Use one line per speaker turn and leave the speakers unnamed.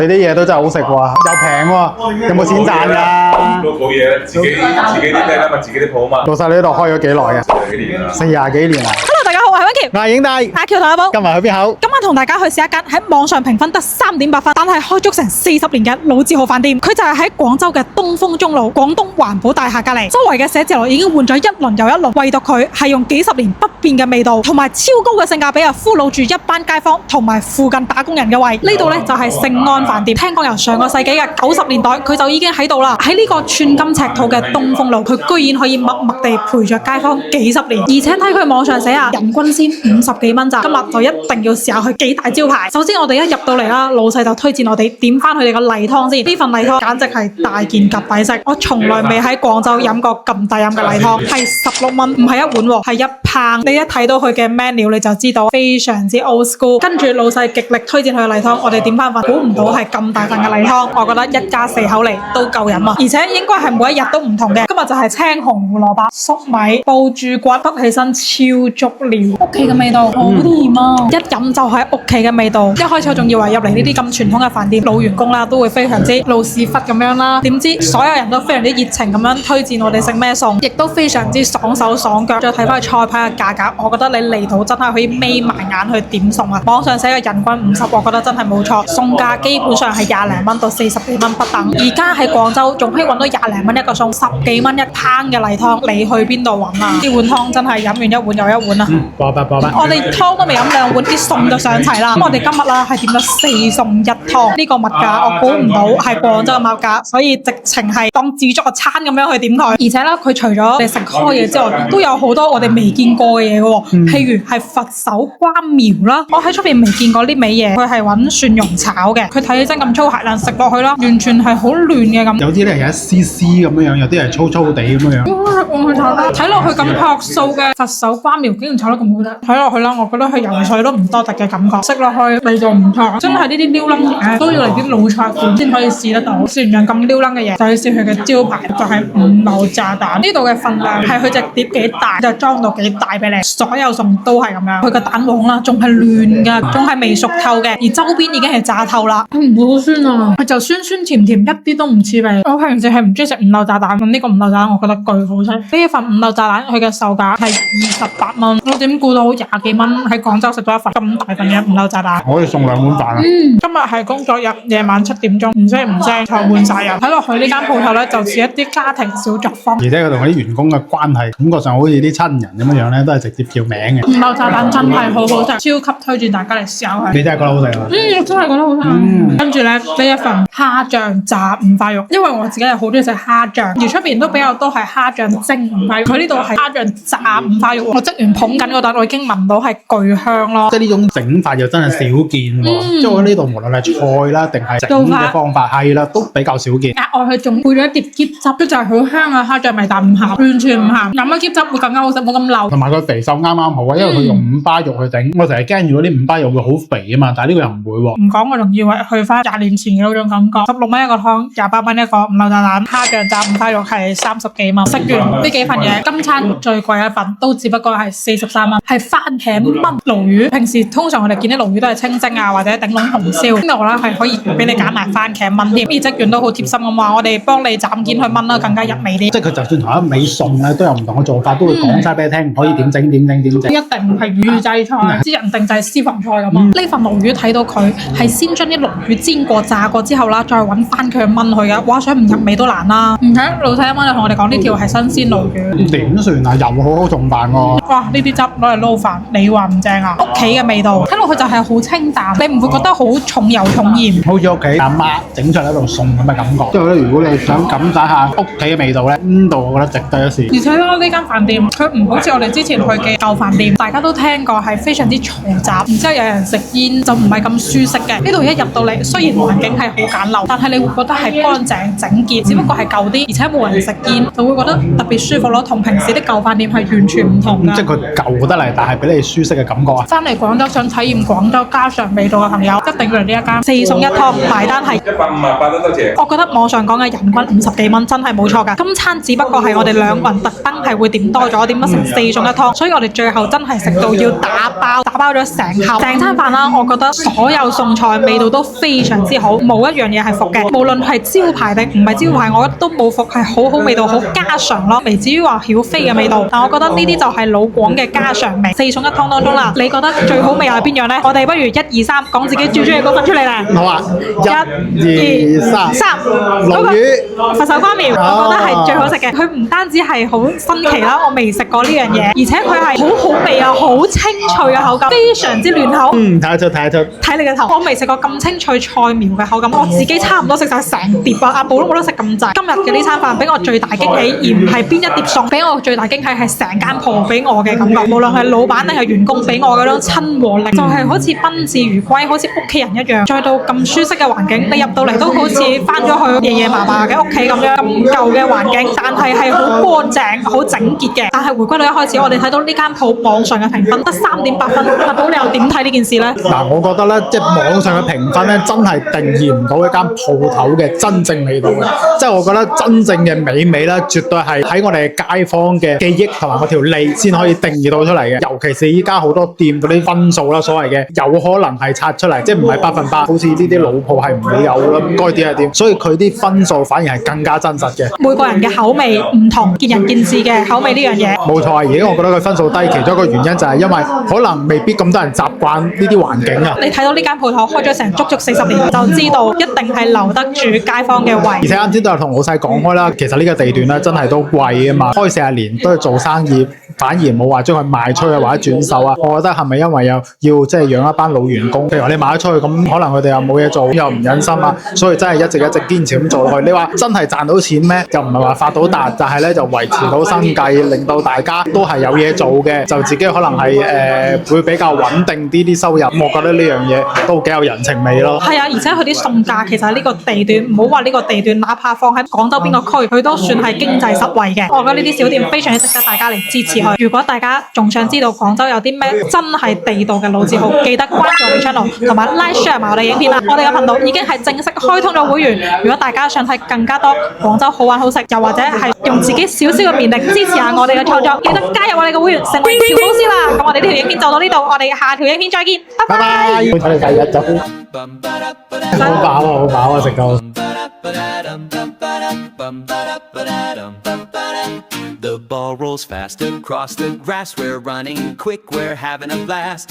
你啲嘢都真係好食喎，又平喎，有冇錢賺㗎？
都冇嘢，自己啲咩啦嘛，自己啲鋪啊嘛。
老細你呢度開咗幾耐啊
幾年啦
？40幾年啊！
Hello， 大家好，我係温喬，
我係影帝，
阿喬同阿寶。
今日去邊口？
今晚同大家去試一間喺網上評分得3.8分，但係開足成40年嘅老字號飯店。佢就係喺廣州嘅東風中路廣東環保大廈隔離，周圍嘅寫字樓已經換咗一輪又一輪，唯獨佢係用幾十年不變嘅味道同埋超高嘅性價比啊，俘虜住一班街坊同埋附近打工人嘅胃。呢度呢就係聖安飯店，聽講由上個世紀嘅90年代佢就已經喺度啦。喺呢個寸金尺土嘅東風路，佢居然可以默默地陪着街坊幾十年，而且睇佢網上寫啊，人均先50幾蚊咋。今日就一定要試下佢幾大招牌。首先我哋一入到嚟啦，老細就推薦我哋點翻佢哋個例湯先。呢份例湯簡直係大件夾抵食，我從來未喺廣州飲過咁抵飲嘅例湯，係16蚊，唔係一碗喎，係一棒。你一睇到佢嘅 menu 你就知道非常之 old school。跟住老細極力推薦佢嘅例湯，我哋點翻份，估唔到係咁大份嘅例湯，我覺得一家4口嚟都夠飲啊！而且應該係每一日都唔同嘅。今日就係青紅胡蘿蔔、粟米、煲豬骨，得起身超足料，屋企嘅味道好甜啊！一飲就係屋企嘅味道。一開始我仲以為入嚟呢啲咁傳統嘅飯店，老員工啦都會非常之老屎忽咁樣啦，點知所有人都非常之熱情咁樣推薦我哋食咩餸，亦都非常之爽手爽腳。再睇翻菜牌嘅價格，我覺得你嚟到真係可以眯埋眼去點餸啊！網上寫嘅人均50，我覺得真係冇錯，餸價基本上係20零蚊到40幾蚊不等。而家喺廣州仲可以揾到20零蚊一個餸，10幾蚊一烹嘅例湯，你去邊度揾啊？呢碗湯真係飲完一碗又一碗啊！
報吧。
我哋湯都未飲2碗，啲餸就上齊啦。咁我哋今日啦係點咗4餸1湯，呢個物價我估唔到係廣州嘅物價，所以直情係當自助餐咁樣去點佢。而且咧，佢除咗你食開嘢之外，都有好多我哋未見過嘅嘢嘅喎。譬如係佛手瓜苗啦，我喺出邊未見過呢味嘢，佢係揾蒜蓉炒嘅。佢睇起身咁粗鞋爛，食落去啦，完全係好嫩嘅咁。
有啲咧係一絲絲咁樣樣，有啲係粗粗地咁樣樣。
我去炒啦，睇落去咁樸素嘅佛手瓜苗，竟然炒得咁好食。睇落去啦，我覺得佢油水都唔多特嘅感覺，食落去味道唔錯。真係呢啲撩楞嘢都要嚟啲老菜館先可以試得到。試完樣咁撩楞嘅嘢，就要試佢嘅招牌，就係5柳炸蛋。呢度嘅份量係佢隻碟幾大，就裝到幾大俾你。所有餸都係咁樣。佢個蛋黃啦，仲係嫩㗎，仲係未熟透嘅，而周邊已經係炸透啦。唔好酸啊！佢就酸酸甜甜，一啲都唔似味。我平時係唔中意食5柳炸蛋，咁呢個5柳炸蛋我覺得巨好食。呢一份5柳炸蛋佢嘅售價係28蚊，我點估到20幾蚊喺廣州食咗一份咁大份嘅5柳炸蛋？
可以送2碗飯啊！
今日係工作日，夜晚7點鐘，唔聲唔聲就換晒人。睇落去呢間鋪頭咧，就似一啲家庭小作坊，
而且佢同啲員工嘅關係，感覺上好似啲親人咁樣樣咧，都係直接叫名嘅。
5柳炸蛋真係好好食，超級推薦大家嚟試下佢。
你真係覺得好食啊？
我真係覺得好食。跟住咧呢一份蝦醬炸五花肉，因為我自己係好中意食蝦醬，而出邊都比較多係蝦醬蒸五花肉，佢呢度係蝦醬炸五花肉。我職員捧緊嗰陣，我已經聞到係巨香咯。
即係呢種整法又真係少見喎。即係我覺得呢度無論係菜啦，定係整嘅方法係啦，都比較少見。
額外佢仲配咗一碟椰汁，就係好香嘅蝦醬味，但唔鹹，完全唔鹹。飲咗椰汁會更加好食，冇咁漏。
同埋佢肥瘦啱啱好啊，因為佢用五花肉去整。我成日驚如果啲五花肉會好肥啊嘛，但係呢個又唔會喎。
唔講我仲以為去翻20年前嘅嗰種感覺。16蚊一個湯，28蚊一個5柳炸蛋，蝦醬炸五花肉係30幾蚊。食完呢幾份嘢，今餐最貴一份都只不過係43蚊，係番茄炆鱸魚。平時通常我哋見啲鱸魚都係清蒸啊，或者頂籠紅燒，呢度咧係可以俾你揀埋番茄炆添。而職員都好貼心咁話，我哋幫你斬件去炆啦，更加入味啲。
即係佢就算同一味餸咧，都有唔同嘅做法，都會講晒俾你聽，可以點整。一
定唔係預製菜，知人定製私房菜咁啊！呢份鱸魚睇到佢係先將啲鱸魚煎過、炸過之後啦，再揾番茄去炆佢嘅，哇！想唔入味都難啦。唔睇老細啱啱就同我哋講呢條係新鮮鱸魚，
點算啊？又好好重飯喎！
哇！呢啲汁攞嚟撈飯，你話唔正啊？屋企嘅味道，睇落去就係好清淡，你唔會覺得好重油重鹽，
好似屋企阿媽整出嚟一道餸咁嘅感覺。即係咧，如果你想感受下屋企嘅味道咧，呢度我覺得值得一試。
而且咧呢間飯店佢唔好似我哋之前去嘅舊飯店，大家都聽過係非常之嘈雜，然之後有人食煙就唔係咁舒適嘅。呢度一入到嚟，雖然環境係好簡陋，但係你會覺得係乾淨整潔，只不過係舊啲，而且冇人食煙，就會覺得特別舒服咯。同平時啲舊飯店係完全唔同㗎。
即係佢舊得嚟，但係俾你舒適嘅感覺啊？
翻嚟廣州想體驗廣州家常味道嘅朋友，一定要嚟呢一間4餸1湯，埋單係
158得多謝。
我覺得網上講嘅人均50幾蚊真係冇錯㗎。今餐只不過係我哋2個人特登係會點多咗，點咗成4餸1湯，所以我哋最後真係食到要打包咗成餐飯啦。我覺得所有餸菜味道都非常之好，冇一樣嘢係服嘅。無論係招牌定唔係招牌，我覺得都冇服，係好好味道，好家常咯，未至於話曉飛嘅味道。但我覺得呢啲就係老廣嘅家常味。4餸1湯當中啦，你覺得最好味係邊樣呢？我哋不如1、2、3講自己最中意嗰份出嚟啦。
好啊，1、2、3，鱸魚
佛手瓜苗，我覺得係最好食嘅。佢唔單止係好新奇啦，我未食過呢樣嘢，而且佢係好好味啊，好清脆嘅口感，非常之嫩口。
睇得出，睇得出。
睇你嘅頭，我未食過咁清脆菜苗嘅口感，我自己差唔多食晒成碟啊！阿寶都冇得食咁滯。今日嘅呢餐飯俾我最大驚喜，而唔係邊一碟餸，俾我最大驚喜係成間鋪俾我嘅感覺，無論係老闆定係員工俾我嗰種親和力，就係好似賓至如歸，好似屋企人一樣。再到咁舒適嘅環境，你入到嚟都好似翻咗去爺爺嫲嫲嘅屋企咁樣，咁舊嘅環境，但係好乾淨、好整潔嘅。但係回歸到一開始，我哋睇到呢間鋪網上嘅評分得3.8分，阿寶你又點睇呢件事呢？
嗱，我覺得咧，即係網上嘅評分咧，真係定義唔到一間鋪頭嘅真正味道嘅。即係我覺得真正嘅美味咧，絕對係喺我哋街坊嘅記憶同埋嗰條脷先可以定義到出嚟嘅。尤其是依家好多店嗰啲分數啦，所謂嘅有可能係刷出嚟，即係唔係100%，好似呢啲老鋪係唔會有啦。該點係點，所以佢啲分數反而係更加真實嘅。
每個人嘅口味唔同，見仁見智嘅口味呢樣嘢。
冇錯，而家我覺得佢分數低，其中一個原因就係因為可能未必咁多人習慣呢啲環境啊。
你睇到呢間鋪頭開咗成足40年，就知道一定係留得住街坊嘅胃。
而且啱先都有同老細講開啦，其實呢個地段咧真係都貴啊嘛，開40年都係做生意，反而冇話將佢賣出去或者轉手啊。我覺得係咪因為要即係養一班老員工？譬如話你賣咗出去，咁可能佢哋又冇嘢做，又唔忍心啊，所以真係一直堅持咁做落去。你話真係賺到錢咩？又唔係話發到達，但係咧就維持到生計，令到大家都係有嘢做嘅，就自己可能係會比較穩定啲收入。我覺得呢樣嘢都幾有人情味咯。
係啊，而且佢啲餸價其實呢個地段，唔好話呢個地段，哪怕放喺廣州邊個區，佢都算係經濟實惠嘅。我覺得呢啲小店非常之值得大家嚟支持佢。如果大家仲想知道廣州有啲咩真係地道嘅老字號，記得關注我哋 channel， 同埋 like share 埋我哋影片啦。我哋嘅頻道已經係正式開通咗會員，如果大家想睇更加多廣州好玩好食，又或者係用自己少少嘅綿力支持下我哋嘅創作，記得加入我哋嘅會員，成為喬老師啦。咁我哋呢條影片就到呢度，我哋下條影片再見，拜拜。
我哋第日就好飽啊，食到。
The ball rolls fast across the grass. We're running quick, we're having a blast.